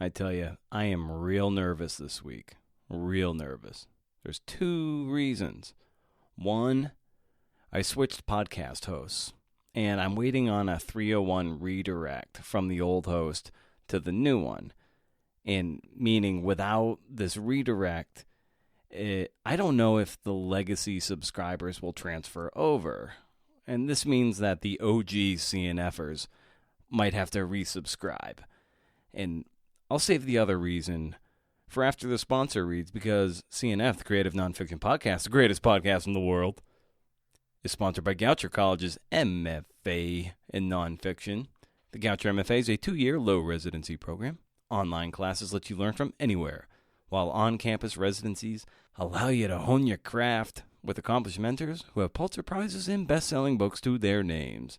I tell you, I am real nervous this week. Real nervous. There's two reasons. One, I switched podcast hosts, and I'm waiting on a 301 redirect from the old host to the new one. And meaning without this redirect, I don't know if the legacy subscribers will transfer over. And this means that the OG CNFers might have to resubscribe. And I'll save the other reason for after the sponsor reads, because CNF, the Creative Nonfiction Podcast, the greatest podcast in the world, is sponsored by Goucher College's MFA in Nonfiction. The Goucher MFA is a 2-year low-residency program. Online classes let you learn from anywhere, while on-campus residencies allow you to hone your craft with accomplished mentors who have Pulitzer Prizes and best-selling books to their names.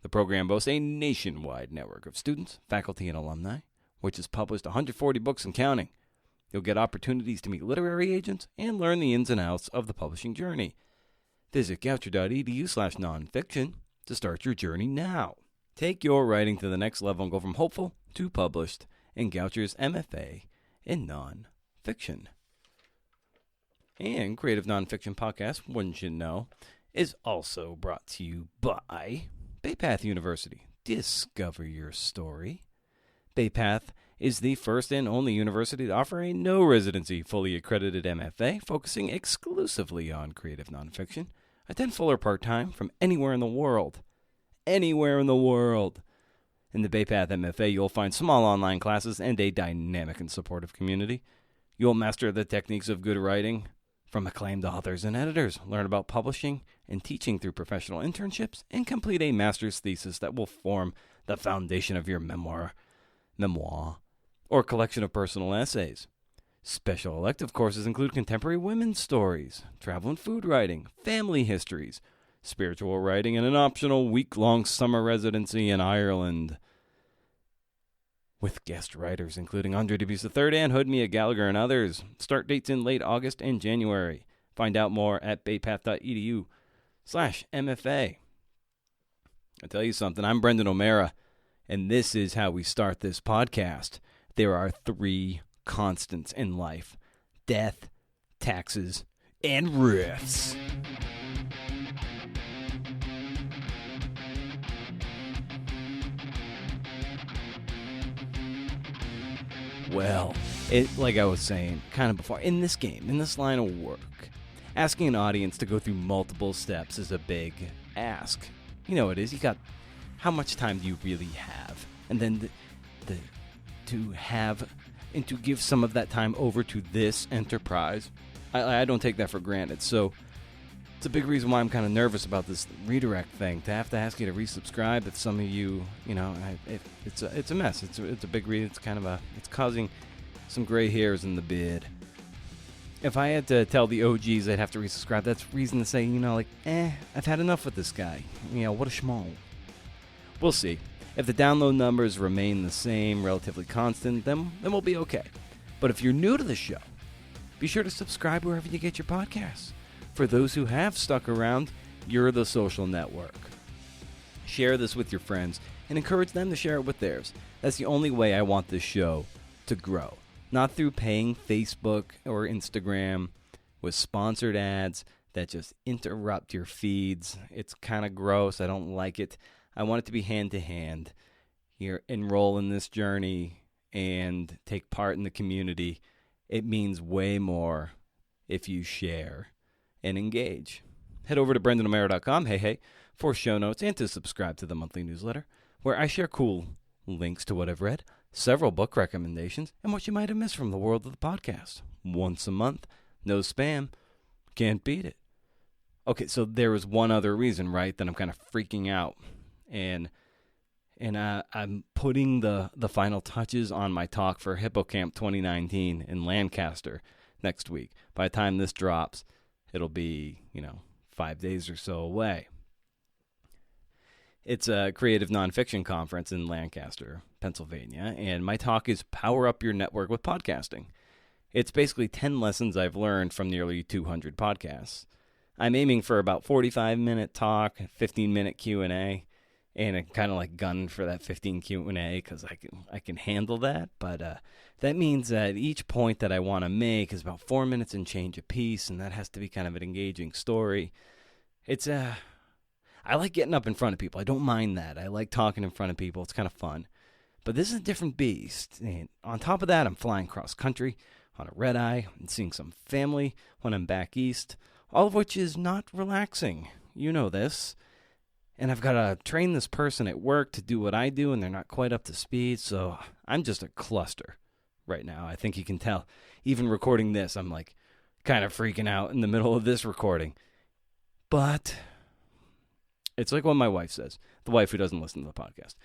The program boasts a nationwide network of students, faculty, and alumni, which has published 140 books and counting. You'll get opportunities to meet literary agents and learn the ins and outs of the publishing journey. Visit goucher.edu/nonfiction to start your journey now. Take your writing to the next level and go from hopeful to published in Goucher's MFA in Nonfiction. And Creative Nonfiction Podcast, wouldn't you know, is also brought to you by Bay Path University. Discover your story. Bay Path is the first and only university to offer a no-residency, fully accredited MFA, focusing exclusively on creative nonfiction. Attend full or part-time from anywhere in the world. Anywhere in the world. In the Bay Path MFA, you'll find small online classes and a dynamic and supportive community. You'll master the techniques of good writing from acclaimed authors and editors, learn about publishing and teaching through professional internships, and complete a master's thesis that will form the foundation of your memoir, or collection of personal essays. Special elective courses include contemporary women's stories, travel and food writing, family histories, spiritual writing, and an optional week-long summer residency in Ireland with guest writers including Andre Dubus III and Hood Mia Gallagher and others. Start dates in late August and January. Find out more at baypath.edu/MFA. I'll tell you something, I'm Brendan O'Mara, and this is how we start this podcast. There are 3 constants in life: death, taxes, and riffs. Well, like I was saying kind of before, in this game, in this line of work, asking an audience to go through multiple steps is a big ask. You know it is. You got, how much time do you really have? And then to give some of that time over to this enterprise, I don't take that for granted. So it's a big reason why I'm kind of nervous about this redirect thing. To have to ask you to resubscribe, if some of you, it's a mess. It's a big reason. It's causing some gray hairs in the beard. If I had to tell the OGs they'd have to resubscribe, that's reason to say, I've had enough with this guy. What a schmo. We'll see. If the download numbers remain the same, relatively constant, then we'll be okay. But if you're new to the show, be sure to subscribe wherever you get your podcasts. For those who have stuck around, you're the social network. Share this with your friends and encourage them to share it with theirs. That's the only way I want this show to grow. Not through paying Facebook or Instagram with sponsored ads that just interrupt your feeds. It's kind of gross. I don't like it. I want it to be hand-to-hand. You enroll in this journey and take part in the community. It means way more if you share and engage. Head over to BrendanO'Mara.com, for show notes and to subscribe to the monthly newsletter, where I share cool links to what I've read, several book recommendations, and what you might have missed from the world of the podcast. Once a month, no spam, can't beat it. Okay, so there was one other reason, right, that I'm kind of freaking out, and I'm putting the final touches on my talk for Hippocamp 2019 in Lancaster next week. By the time this drops, it'll be, 5 days or so away. It's a creative nonfiction conference in Lancaster, Pennsylvania, and my talk is Power Up Your Network with Podcasting. It's basically 10 lessons I've learned from nearly 200 podcasts. I'm aiming for about 45-minute talk, 15-minute Q&A, and I kind of like gunned for that 15 Q&A because I can handle that. But that means that each point that I want to make is about 4 minutes and change a piece, and that has to be kind of an engaging story. I like getting up in front of people. I don't mind that. I like talking in front of people. It's kind of fun. But this is a different beast. And on top of that, I'm flying cross country on a red eye and seeing some family when I'm back east, all of which is not relaxing. You know this. And I've got to train this person at work to do what I do, and they're not quite up to speed, so I'm just a cluster right now. I think you can tell. Even recording this, I'm like kind of freaking out in the middle of this recording. But it's like what my wife says, the wife who doesn't listen to the podcast.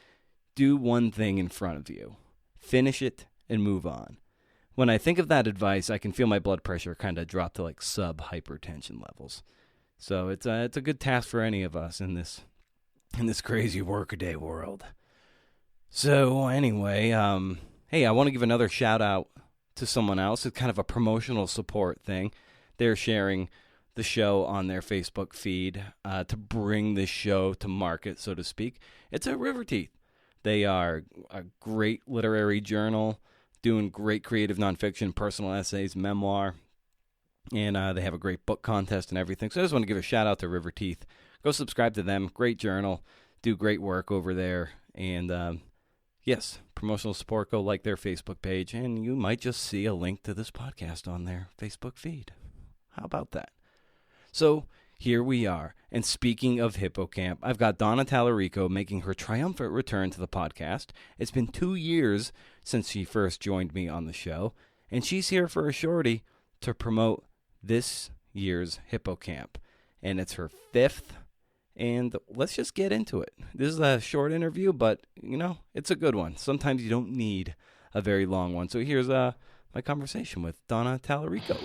Do one thing in front of you. Finish it and move on. When I think of that advice, I can feel my blood pressure kind of drop to like sub-hypertension levels. So it's a good task for any of us in this crazy workaday world. So anyway, hey, I want to give another shout out to someone else. It's kind of a promotional support thing. They're sharing the show on their Facebook feed to bring this show to market, so to speak. It's a River Teeth. They are a great literary journal doing great creative nonfiction, personal essays, memoir, and they have a great book contest and everything. So I just want to give a shout out to River Teeth. Go subscribe to them. Great journal. Do great work over there. And yes, promotional support. Go like their Facebook page, and you might just see a link to this podcast on their Facebook feed. How about that? So here we are. And speaking of Hippocamp, I've got Donna Talarico making her triumphant return to the podcast. It's been 2 years since she first joined me on the show, and she's here for a shorty to promote this year's Hippocamp. And it's her 5th, and let's just get into it. This is a short interview, but, you know, it's a good one. Sometimes you don't need a very long one. So here's my conversation with Donna Talarico.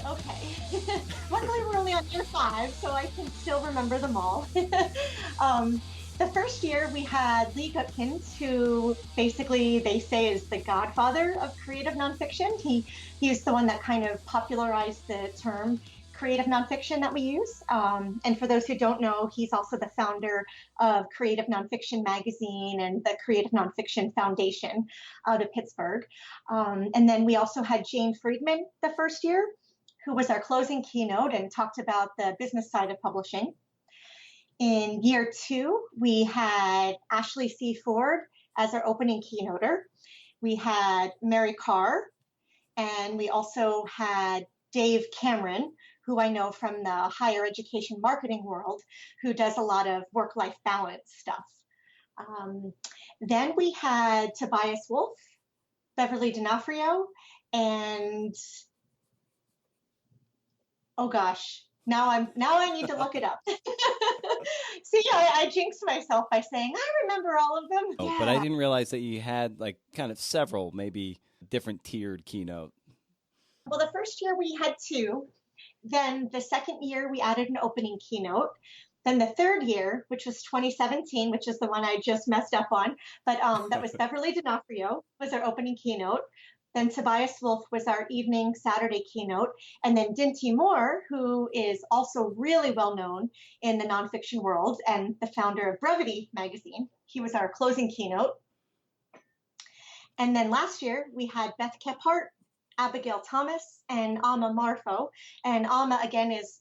Okay. Luckily, we're only on year 5, so I can still remember them all. The first year, we had Lee Gutkind, who basically they say is the godfather of creative nonfiction. He is the one that kind of popularized the term creative nonfiction that we use. And for those who don't know, he's also the founder of Creative Nonfiction Magazine and the Creative Nonfiction Foundation out of Pittsburgh. And then we also had Jane Friedman the first year, who was our closing keynote and talked about the business side of publishing. In year 2, we had Ashley C. Ford as our opening keynoter. We had Mary Carr, and we also had Dave Cameron, who I know from the higher education marketing world, who does a lot of work-life balance stuff. Then we had Tobias Wolff, Beverly D'Onofrio, and oh gosh, now I need to look it up. See, I jinxed myself by saying I remember all of them. Oh, yeah. But I didn't realize that you had like kind of several, maybe different tiered keynote. Well, the first year we had 2. Then the second year we added an opening keynote. Then the third year, which was 2017, which is the one I just messed up on, but that was Beverly D'Onofrio was our opening keynote. Then Tobias Wolff was our evening Saturday keynote. And then Dinty Moore, who is also really well known in the nonfiction world and the founder of Brevity magazine, he was our closing keynote. And then last year we had Beth Kephart, Abigail Thomas, and Alma Marfo. And Alma, again, is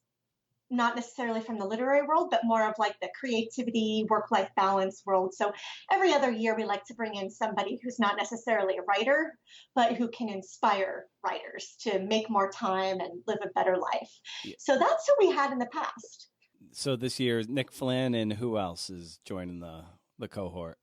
not necessarily from the literary world, but more of like the creativity, work-life balance world. So every other year we like to bring in somebody who's not necessarily a writer, but who can inspire writers to make more time and live a better life. Yeah. So that's who we had in the past. So this year, Nick Flynn, and who else is joining the cohort?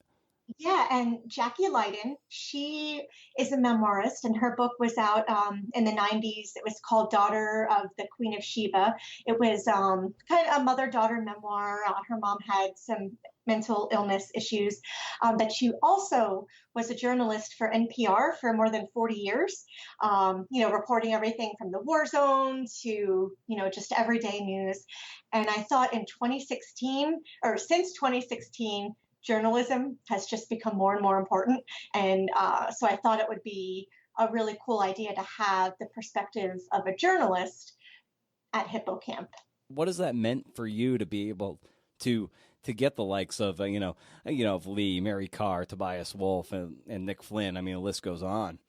Yeah, and Jackie Leiden, she is a memoirist, and her book was out in the 90s. It was called Daughter of the Queen of Sheba. It was kind of a mother-daughter memoir. Her mom had some mental illness issues, but she also was a journalist for NPR for more than 40 years, reporting everything from the war zone to, just everyday news. And I thought since 2016, journalism has just become more and more important. And so I thought it would be a really cool idea to have the perspective of a journalist at Hippocamp. What has that meant for you to be able to get the likes of of Lee, Mary Carr, Tobias Wolff, and Nick Flynn? I mean, the list goes on.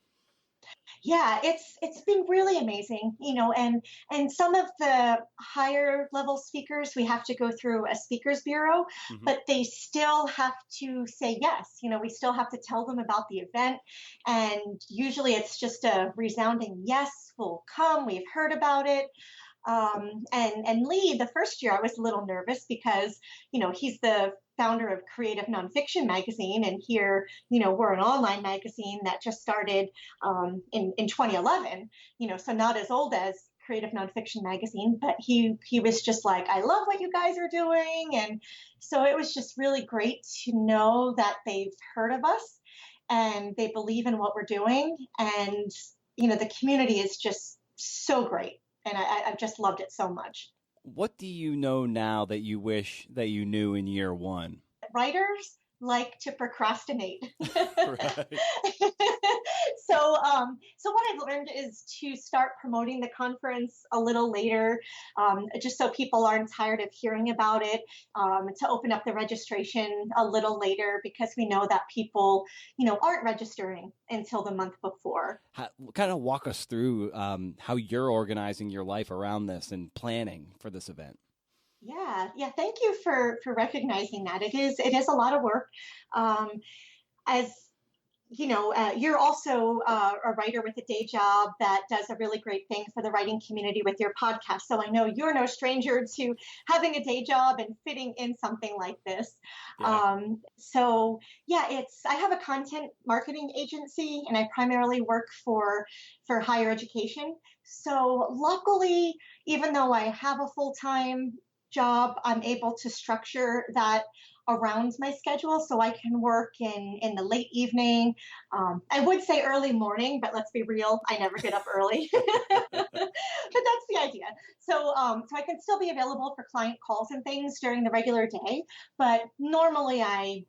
Yeah, it's been really amazing, and some of the higher level speakers, we have to go through a speakers bureau, but they still have to say yes. We still have to tell them about the event, and usually it's just a resounding yes, we'll come, we've heard about it. And Lee, the first year I was a little nervous because, he's the founder of Creative Nonfiction magazine. And here, we're an online magazine that just started in 2011, so not as old as Creative Nonfiction magazine, but he was just like, I love what you guys are doing. And so it was just really great to know that they've heard of us and they believe in what we're doing. And, the community is just so great. And I've just loved it so much. What do you know now that you wish that you knew in year one? Writers like to procrastinate. Right. So what I've learned is to start promoting the conference a little later, just so people aren't tired of hearing about it, to open up the registration a little later because we know that people, aren't registering until the month before. Kind of walk us through how you're organizing your life around this and planning for this event. Yeah. Thank you for recognizing that. It is a lot of work. As you're also a writer with a day job that does a really great thing for the writing community with your podcast. So I know you're no stranger to having a day job and fitting in something like this. Yeah. I have a content marketing agency and I primarily work for higher education. So luckily, even though I have a full-time job, I'm able to structure that around my schedule so I can work in the late evening. I would say early morning, but let's be real, I never get up early. But that's the idea. So I can still be available for client calls and things during the regular day, but normally I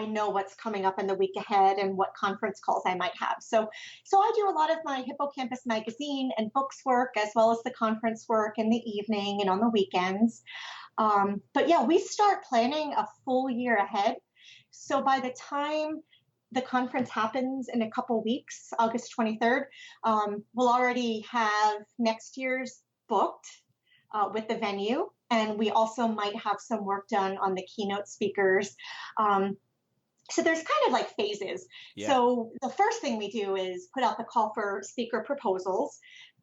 know what's coming up in the week ahead and what conference calls I might have. So I do a lot of my Hippocampus magazine and books work, as well as the conference work in the evening and on the weekends. But yeah, we start planning a full year ahead. So by the time the conference happens in a couple weeks, August 23rd, we'll already have next year's booked with the venue. And we also might have some work done on the keynote speakers. So there's kind of like phases. Yeah. So the first thing we do is put out the call for speaker proposals.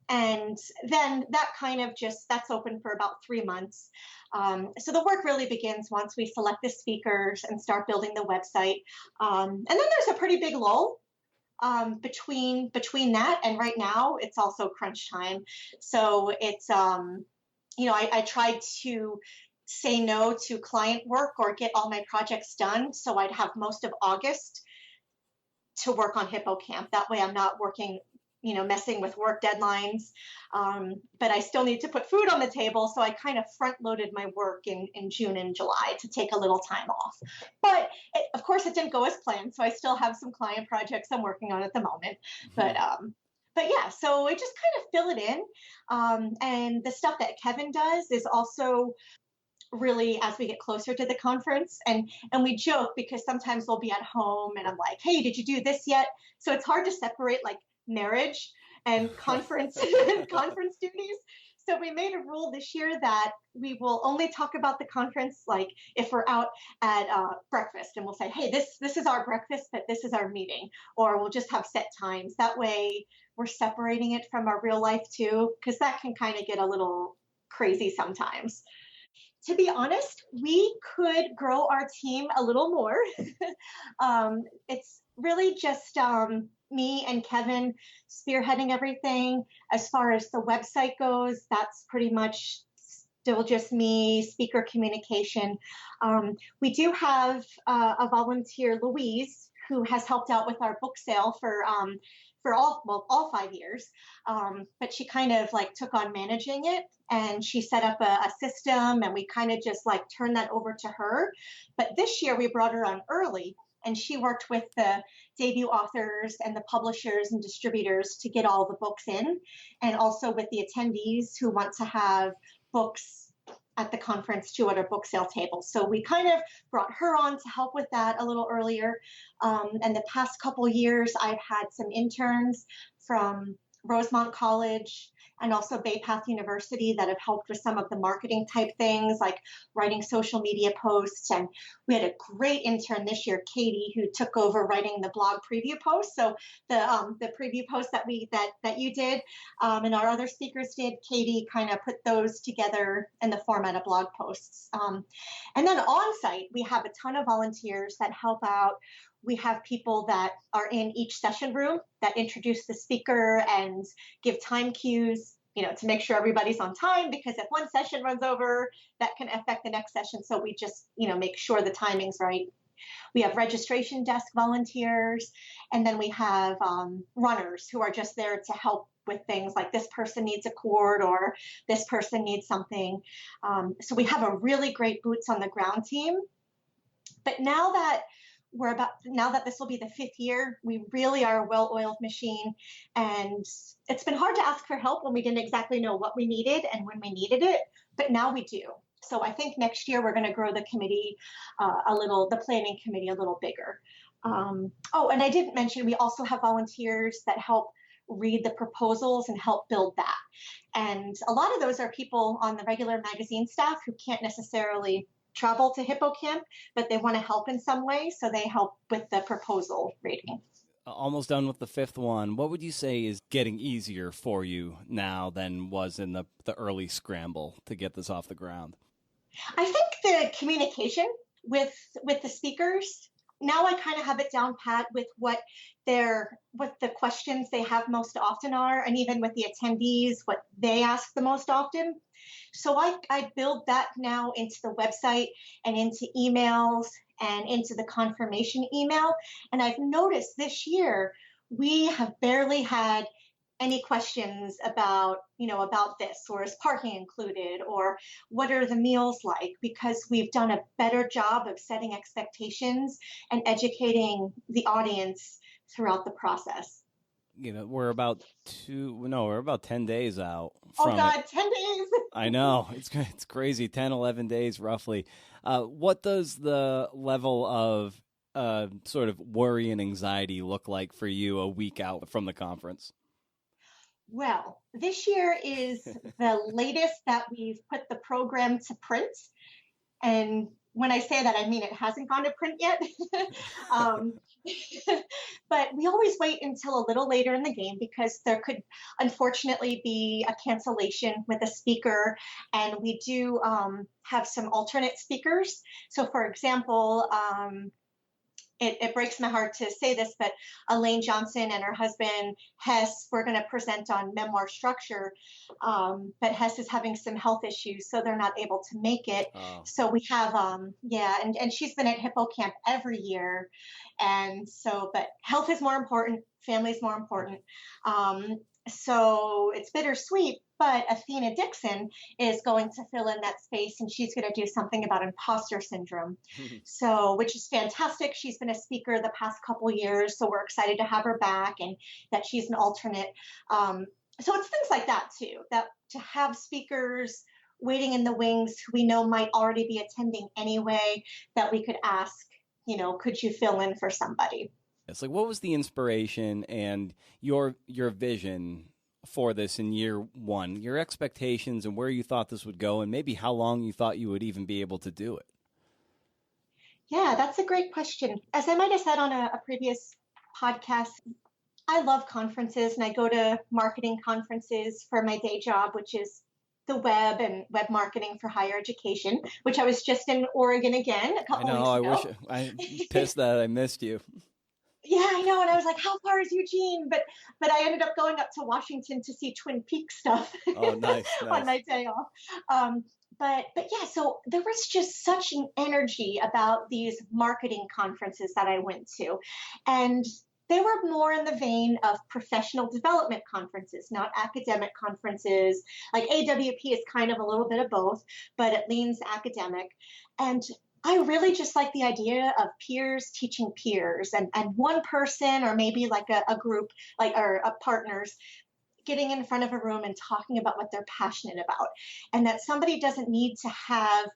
And then that's open for about 3 months. So the work really begins once we select the speakers and start building the website. And then there's a pretty big lull between that. And right now it's also crunch time. So it's, I tried to say no to client work or get all my projects done. So I'd have most of August to work on Hippocamp. That way I'm not working, messing with work deadlines. But I still need to put food on the table. So I kind of front loaded my work in June and July to take a little time off. But of course it didn't go as planned. So I still have some client projects I'm working on at the moment. But yeah, so I just kind of fill it in. And the stuff that Kevin does is also really as we get closer to the conference, and we joke because sometimes we'll be at home and I'm like, hey, did you do this yet? So it's hard to separate like marriage and conference duties. So we made a rule this year that we will only talk about the conference like if we're out at breakfast, and we'll say, hey, this is our breakfast, but this is our meeting, or we'll just have set times. That way we're separating it from our real life too, because that can kind of get a little crazy sometimes. To be honest, we could grow our team a little more. It's really just me and Kevin spearheading everything. As far as the website goes, that's pretty much still just me, speaker communication. We do have a volunteer, Louise, who has helped out with our book sale for all 5 years. But she kind of like took on managing it, and she set up a system, and we kind of just like turned that over to her. But this year we brought her on early and she worked with the debut authors and the publishers and distributors to get all the books in, and also with the attendees who want to have books at the conference too at our book sale table. So we kind of brought her on to help with that a little earlier. And the past couple years, I've had some interns from Rosemont College and also Bay Path University that have helped with some of the marketing type things like writing social media posts. And we had a great intern this year, Katie, who took over writing the blog preview posts. So the preview posts that you did and our other speakers did, Katie kind of put those together in the format of blog posts. And then on site, we have a ton of volunteers that help out. We have people that are in each session room that introduce the speaker and give time cues, to make sure everybody's on time, because if one session runs over, that can affect the next session. So we just, make sure the timing's right. We have registration desk volunteers, and then we have runners who are just there to help with things like this person needs a cord or this person needs something. So we have a really great boots on the ground team. But now that this will be the 5th year, we really are a well-oiled machine, and it's been hard to ask for help when we didn't exactly know what we needed and when we needed it, but now we do. So I think next year we're going to grow the committee the planning committee a little bigger. And I didn't mention, we also have volunteers that help read the proposals and help build that. And a lot of those are people on the regular magazine staff who can't necessarily travel to Hippocamp, but they want to help in some way, so they help with the proposal reading. Almost done with the 5th one. What would you say is getting easier for you now than was in the early scramble to get this off the ground? I think the communication with the speakers. Now I kind of have it down pat with what the questions they have most often are, and even with the attendees, what they ask the most often. So I build that now into the website and into emails and into the confirmation email. And I've noticed this year, we have barely had any questions about this, or is parking included, or what are the meals like, because we've done a better job of setting expectations and educating the audience throughout the process. We're about 10 days out from 10 days. I know. It's crazy. 10, 11 days roughly. What does the level of sort of worry and anxiety look like for you a week out from the conference? Well, this year is the latest that we've put the program to print. And when I say that, I mean it hasn't gone to print yet. But we always wait until a little later in the game, because there could unfortunately be a cancellation with a speaker. And we do have some alternate speakers. So for example, it breaks my heart to say this, but Elaine Johnson and her husband, Hess, were going to present on memoir structure, but Hess is having some health issues, so they're not able to make it. Oh. So we have, and she's been at Hippocamp every year. And so, but health is more important, family is more important. So it's bittersweet, but Athena Dixon is going to fill in that space, and she's going to do something about imposter syndrome. So, which is fantastic. She's been a speaker the past couple years, so we're excited to have her back and that she's an alternate. So it's things like that too, that to have speakers waiting in the wings who we know might already be attending anyway, that we could ask, could you fill in for somebody? It's like, what was the inspiration and your vision for this in year one, your expectations and where you thought this would go, and maybe how long you thought you would even be able to do it? Yeah, that's a great question. As I might have said on a previous podcast, I love conferences, and I go to marketing conferences for my day job, which is the web and web marketing for higher education, which I was just in Oregon again a couple weeks ago. I'm pissed that I missed you. Yeah, I know. And I was like, how far is Eugene? But I ended up going up to Washington to see Twin Peaks stuff. Oh, nice. On my day off. But yeah, so there was just such an energy about these marketing conferences that I went to. And they were more in the vein of professional development conferences, not academic conferences. Like AWP is kind of a little bit of both, but it leans academic. And I really just like the idea of peers teaching peers, and one person or maybe like a group, like, or partners getting in front of a room and talking about what they're passionate about. And that somebody doesn't need to have,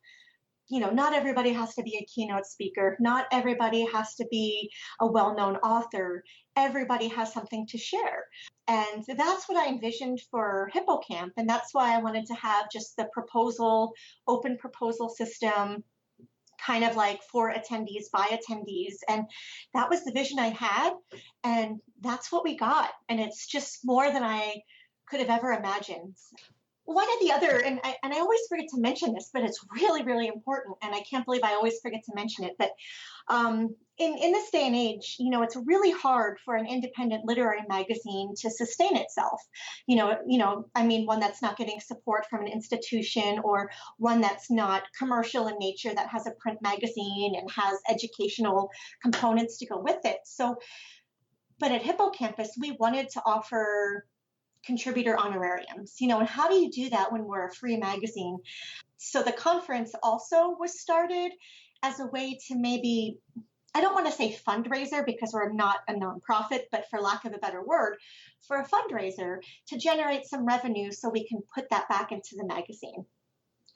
not everybody has to be a keynote speaker. Not everybody has to be a well-known author. Everybody has something to share. And that's what I envisioned for Hippocamp. And that's why I wanted to have just the open proposal system, kind of like for attendees, by attendees. And that was the vision I had. And that's what we got. And it's just more than I could have ever imagined. One of the other, and I always forget to mention this, but it's really, really important. And I can't believe I always forget to mention it. But in this day and age, it's really hard for an independent literary magazine to sustain itself. I mean, one that's not getting support from an institution, or one that's not commercial in nature, that has a print magazine and has educational components to go with it. So, but at Hippocampus, we wanted to offer contributor honorariums, and how do you do that when we're a free magazine? So the conference also was started as a way to maybe, I don't want to say fundraiser because we're not a nonprofit, but for lack of a better word, for a fundraiser to generate some revenue so we can put that back into the magazine.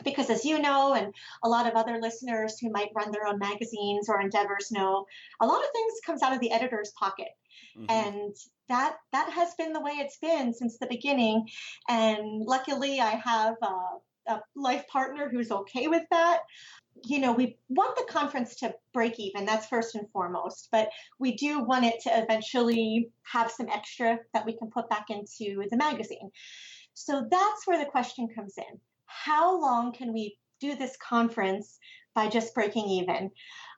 Because as you know, and a lot of other listeners who might run their own magazines or endeavors know, a lot of things comes out of the editor's pocket. Mm-hmm. And that has been the way it's been since the beginning. And luckily, I have a life partner who's okay with that. We want the conference to break even. That's first and foremost. But we do want it to eventually have some extra that we can put back into the magazine. So that's where the question comes in. How long can we do this conference by just breaking even?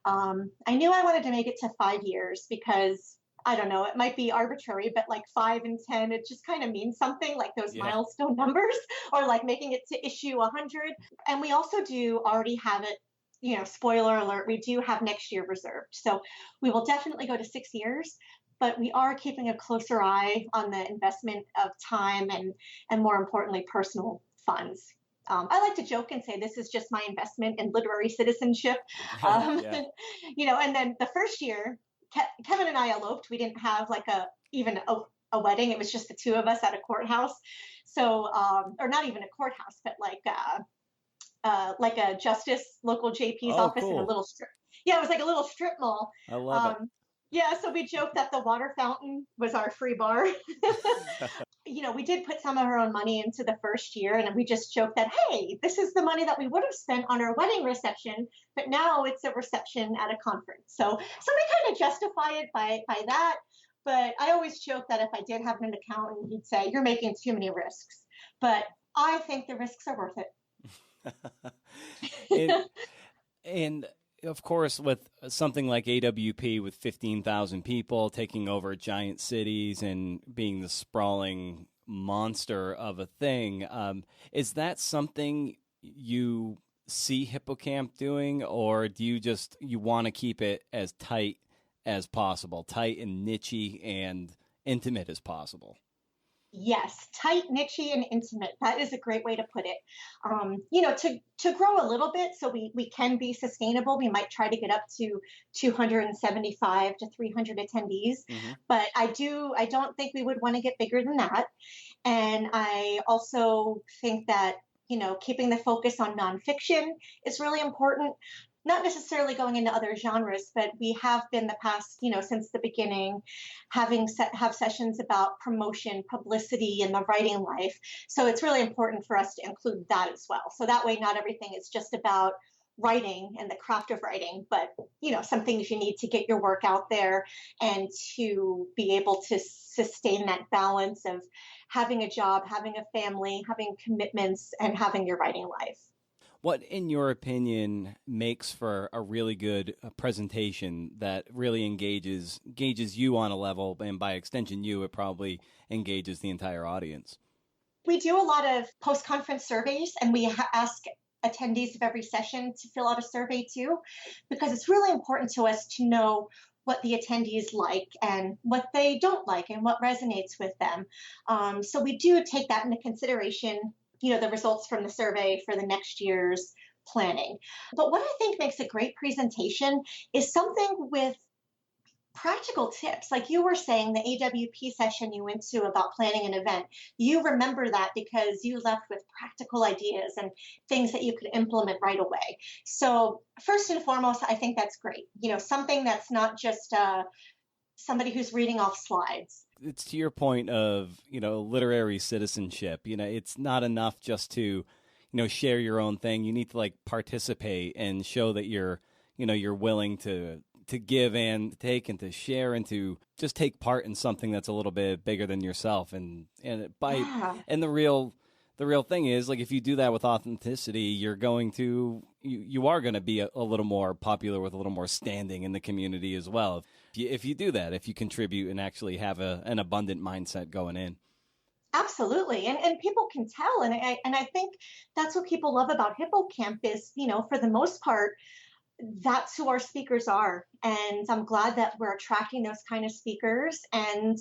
I knew I wanted to make it to 5 years because, I don't know, it might be arbitrary, but like 5 and 10, it just kind of means something, like those milestone numbers, or like making it to issue 100. And we also do already have it, spoiler alert, we do have next year reserved. So we will definitely go to 6 years, but we are keeping a closer eye on the investment of time and more importantly, personal funds. I like to joke and say this is just my investment in literary citizenship. And then the first year, Kevin and I eloped. We didn't have like even a wedding. It was just the two of us at a courthouse. So, or not even a courthouse, but like a justice, local JP's office, cool. In a little strip. Yeah, it was like a little strip mall. I love it. Yeah, so we joked that the water fountain was our free bar. We did put some of our own money into the first year, and we just joked that, hey, this is the money that we would have spent on our wedding reception, but now it's a reception at a conference. So we kind of justify it by that. But I always joke that if I did have an accountant, he'd say, you're making too many risks. But I think the risks are worth it. and of course, with something like AWP with 15,000 people taking over giant cities and being the sprawling monster of a thing, is that something you see Hippocamp doing, or do you want to keep it as tight as possible, tight and niche-y and intimate as possible? Yes, tight, niche-y, and intimate. That is a great way to put it. To grow a little bit so we can be sustainable, we might try to get up to 275 to 300 attendees. Mm-hmm. But I don't think we would want to get bigger than that. And I also think that, keeping the focus on nonfiction is really important. Not necessarily going into other genres, but we have been the past, since the beginning, have sessions about promotion, publicity, and the writing life. So it's really important for us to include that as well. So that way, not everything is just about writing and the craft of writing, but, some things you need to get your work out there and to be able to sustain that balance of having a job, having a family, having commitments, and having your writing life. What, in your opinion, makes for a really good presentation that really engages you on a level, and by extension, it probably engages the entire audience? We do a lot of post-conference surveys, and we ask attendees of every session to fill out a survey too, because it's really important to us to know what the attendees like and what they don't like and what resonates with them. So we do take that into consideration, the results from the survey for the next year's planning. But what I think makes a great presentation is something with practical tips. Like you were saying, the AWP session you went to about planning an event, you remember that because you left with practical ideas and things that you could implement right away. So first and foremost, I think that's great. Something that's not just somebody who's reading off slides. It's to your point of, literary citizenship. It's not enough just to, share your own thing. You need to like participate and show that you're willing to give and take and to share and to just take part in something that's a little bit bigger than yourself. And the real thing is, like, if you do that with authenticity, you are going to be a little more popular with a little more standing in the community as well. If you do that, if you contribute and actually have an abundant mindset going in. Absolutely. And people can tell. And I think that's what people love about Hippocamp is, for the most part, that's who our speakers are. And I'm glad that we're attracting those kind of speakers. And,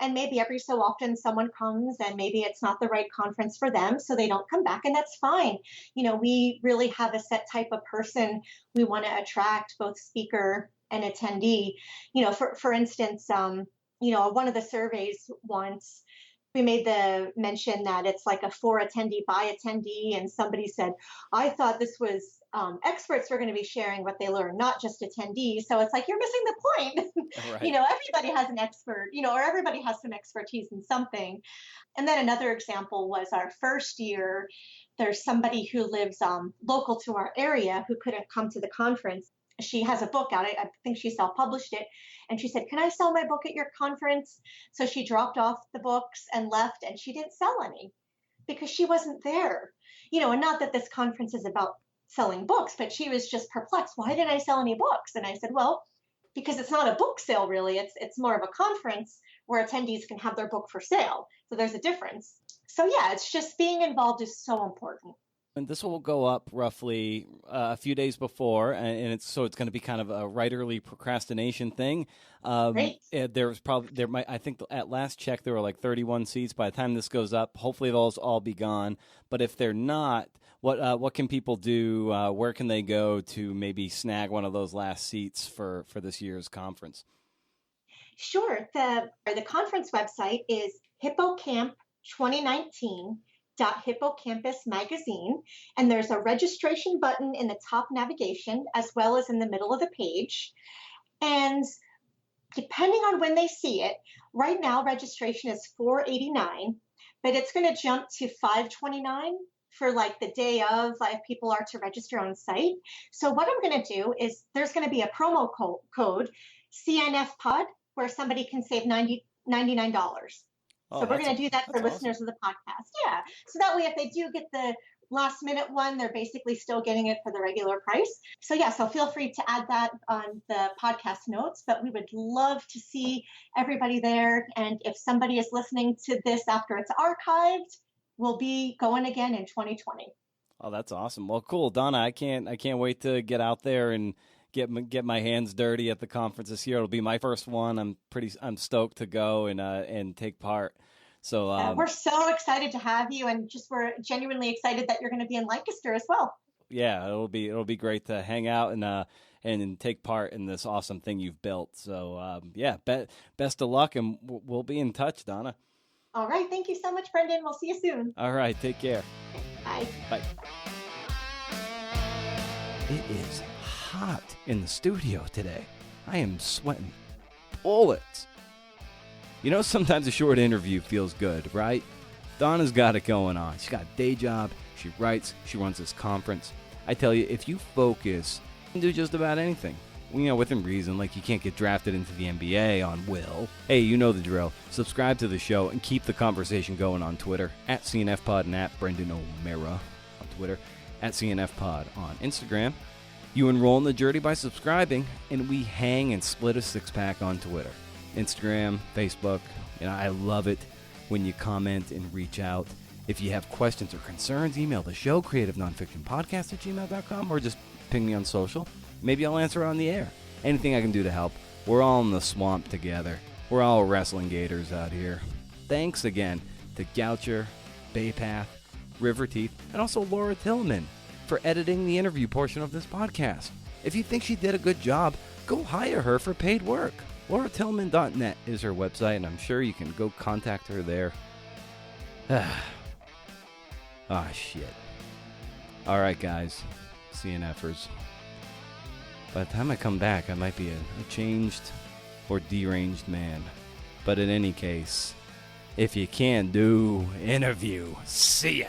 and maybe every so often someone comes and maybe it's not the right conference for them, so they don't come back, and that's fine. We really have a set type of person we want to attract, both speaker and attendee. For instance, one of the surveys once, we made the mention that it's like a for attendee by attendee, and somebody said, I thought this was experts were going to be sharing what they learned, not just attendees. So it's like, you're missing the point. Right. Everybody has an expert, or everybody has some expertise in something. And then another example was our first year, there's somebody who lives local to our area who couldn't come to the conference. She has a book out. I think she self-published it. And she said, can I sell my book at your conference? So she dropped off the books and left, and she didn't sell any because she wasn't there. And not that this conference is about selling books, but she was just perplexed. Why didn't I sell any books? And I said, well, because it's not a book sale, really. It's more of a conference where attendees can have their book for sale. So there's a difference. So yeah, it's just being involved is so important. And this will go up roughly a few days before, and it's going to be kind of a writerly procrastination thing. Great. I think at last check there were like 31 seats. By the time this goes up, hopefully those all be gone. But if they're not, what can people do? Where can they go to maybe snag one of those last seats for this year's conference? Sure. The conference website is Hippocamp 2019. Hippocampus magazine, and there's a registration button in the top navigation as well as in the middle of the page. And depending on when they see it, right now registration is $489, but it's going to jump to $529 for like the day of, if people are to register on site. So what I'm going to do is there's going to be a promo code CNFpod where somebody can save $99. So we're going to do that for listeners of the podcast. Yeah. So that way, if they do get the last minute one, they're basically still getting it for the regular price. So yeah, so feel free to add that on the podcast notes, but we would love to see everybody there. And if somebody is listening to this after it's archived, we'll be going again in 2020. Oh, that's awesome. Well, cool. Donna, I can't wait to get out there and get my hands dirty at the conference this year. It'll be my first one. I'm stoked to go and take part. So we're so excited to have you, and we're genuinely excited that you're going to be in Lancaster as well. Yeah, it'll be great to hang out and take part in this awesome thing you've built. So best of luck, and we'll be in touch, Donna. All right, thank you so much, Brendan. We'll see you soon. All right, take care. Bye. Bye. It is hot in the studio today. I am sweating bullets. Sometimes a short interview feels good, right? Donna's got it going on. She's got a day job. She writes. She runs this conference. I tell you, if you focus, you can do just about anything. Within reason, like you can't get drafted into the NBA on will. Hey, you know the drill. Subscribe to the show and keep the conversation going on Twitter, at CNFpod and at Brendan O'Meara on Twitter, at CNFpod on Instagram. You enroll in the journey by subscribing, and we hang and split a six-pack on Twitter. Instagram, Facebook. I love it when you comment and reach out. If you have questions or concerns, email the show, creativenonfictionpodcast@gmail.com, or just ping me on social. Maybe I'll answer on the air. Anything I can do to help. We're all in the swamp together. We're all wrestling gators out here. Thanks again to Goucher, Baypath, River Teeth, and also Laura Tillman for editing the interview portion of this podcast. If you think she did a good job, go hire her for paid work. LauraTillman.net is her website, and I'm sure you can go contact her there. Shit. Alright, guys. CNFers. By the time I come back, I might be a changed or deranged man. But in any case, if you can do interview, see ya.